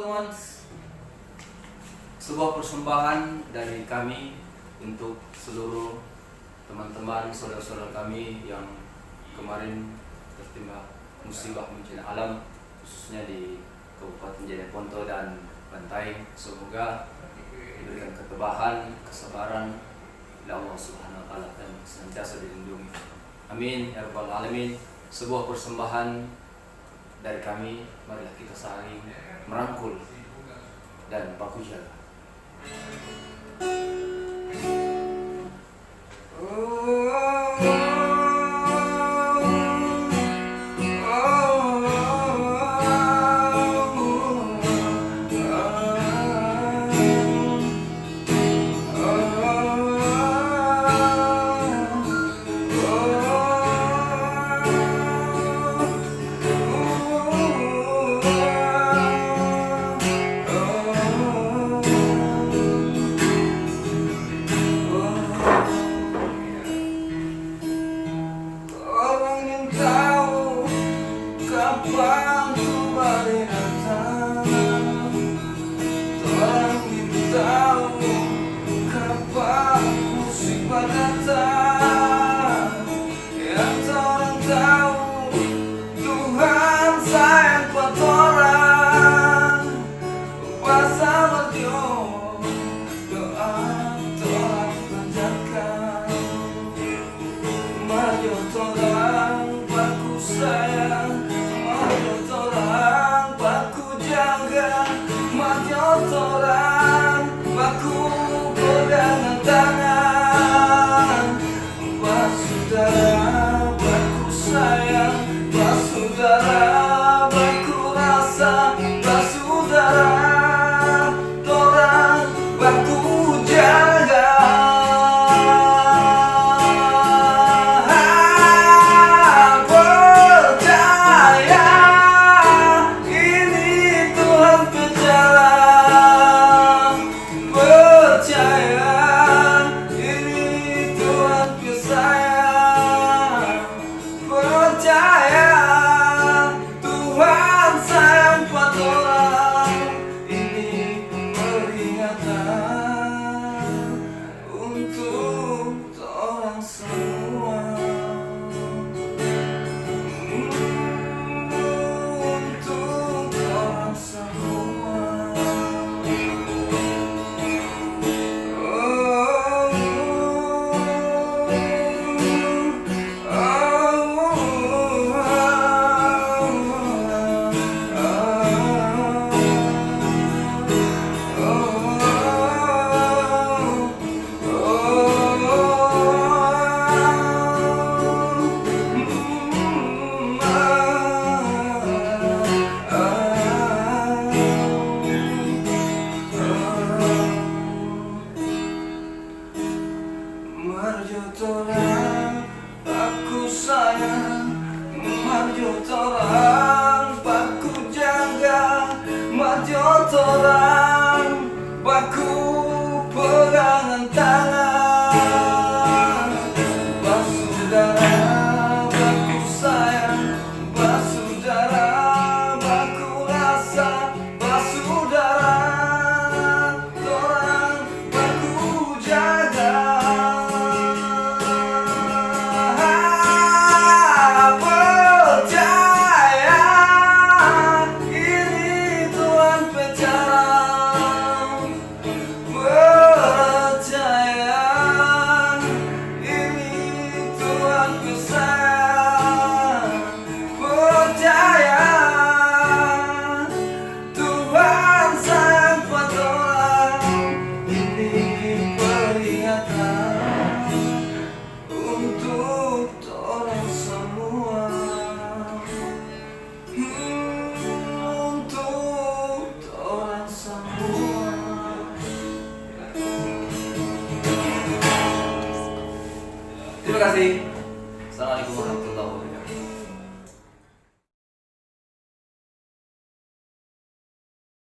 teman, sebuah persembahan dari kami untuk seluruh teman-teman, saudara-saudara kami yang kemarin tertimpa musibah bencana alam, khususnya di Kabupaten Jeneponto dan Bantaeng. Semoga diberikan ketebahan, kesabaran oleh Allah Subhanahu wa Ta'ala dan senantiasa dilindungi. Amin ya rabbal alamin. Sebuah persembahan dari kami, marilah kita saling merangkul dan baku jaga. Terima kasih. Assalamualaikum warahmatullahi wabarakatuh.